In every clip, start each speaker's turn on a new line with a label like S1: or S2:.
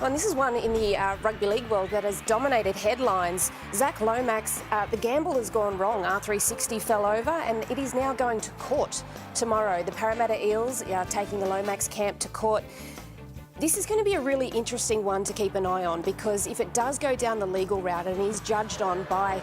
S1: Well, and this is one in the rugby league world that has dominated headlines. Zac Lomax, the gamble has gone wrong. R360 fell over and it is now going to court tomorrow. The Parramatta Eels are taking the Lomax camp to court. This is going to be a really interesting one to keep an eye on, because if it does go down the legal route and is judged on by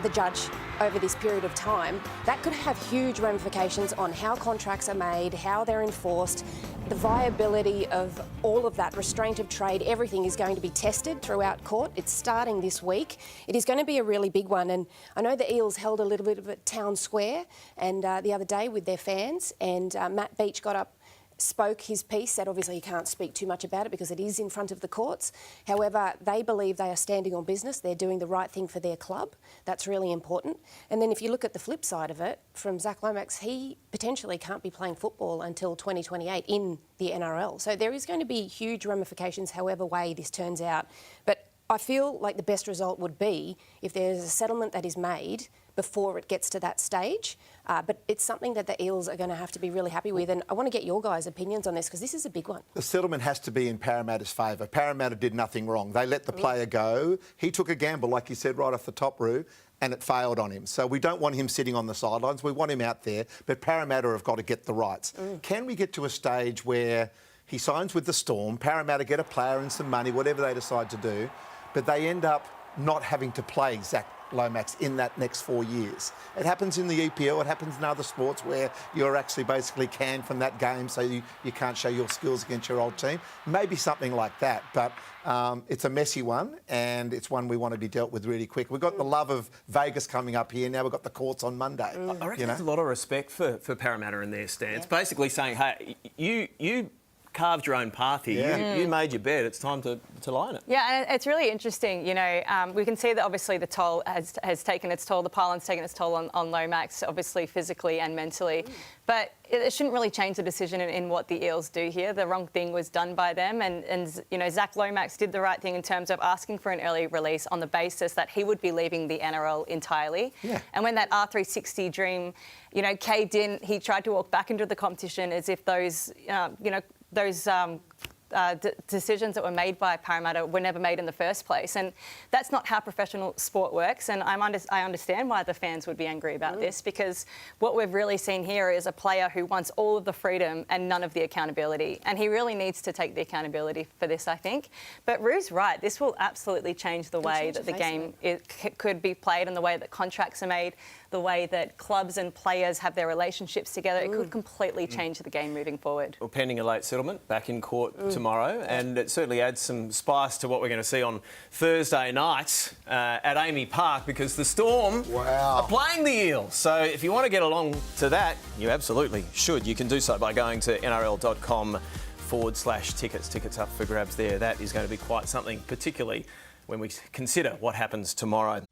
S1: the judge over this period of time, that could have huge ramifications on how contracts are made, how they're enforced, the viability of all of that, restraint of trade, everything is going to be tested throughout court. It's starting this week. It is going to be a really big one, and I know the Eels held a little bit of a town square and the other day with their fans, and Matt Beach got up, spoke his piece, said obviously he can't speak too much about it because it is in front of the courts. However, they believe they are standing on business. They're doing the right thing for their club. That's really important. And then if you look at the flip side of it, from Zac Lomax, he potentially can't be playing football until 2028 in the NRL. So there is going to be huge ramifications however way this turns out. But I feel like the best result would be if there's a settlement that is made before it gets to that stage. But it's something that the Eels are going to have to be really happy with. And I want to get your guys' opinions on this, because this is a big one.
S2: The settlement has to be in Parramatta's favour. Parramatta did nothing wrong. They let the player go. He took a gamble, like you said, right off the top, Roo, and it failed on him. So we don't want him sitting on the sidelines. We want him out there. But Parramatta have got to get the rights. Can we get to a stage where he signs with the Storm, Parramatta get a player and some money, whatever they decide to do, but they end up not having to play Zac Lomax in that next 4 years? It happens in the EPL, it happens in other sports where you're actually basically canned from that game, so you can't show your skills against your old team. Maybe something like that, but it's a messy one, and it's one we want to be dealt with really quick. We've got the love of Vegas coming up here, now we've got the courts on Monday.
S3: I reckon there's a lot of respect for Parramatta in their stance, basically saying, hey, you carved your own path here.
S2: Yeah.
S3: You made your bed. It's time to lie in it.
S4: Yeah, and it's really interesting. You know, we can see that obviously the toll has taken its toll. The pylon's taken its toll on Lomax, obviously physically and mentally. But it shouldn't really change the decision in what the Eels do here. The wrong thing was done by them, and you know, Zac Lomax did the right thing in terms of asking for an early release on the basis that he would be leaving the NRL entirely. Yeah. And when that R360 dream, you know, caved in, he tried to walk back into the competition as if those, those decisions that were made by Parramatta were never made in the first place. And that's not how professional sport works. And I understand why the fans would be angry about this, because what we've really seen here is a player who wants all of the freedom and none of the accountability. And he really needs to take the accountability for this, I think. But Rue's right. This will absolutely change the way that the game could be played, and the way that contracts are made, the way that clubs and players have their relationships together. It could completely change the game moving forward.
S3: Well, pending a late settlement, back in court tomorrow, and it certainly adds some spice to what we're going to see on Thursday night at Amy Park, because the Storm are playing the Eels. So if you want to get along to that, you absolutely should. You can do so by going to nrl.com/tickets. Tickets up for grabs there. That is going to be quite something, particularly when we consider what happens tomorrow.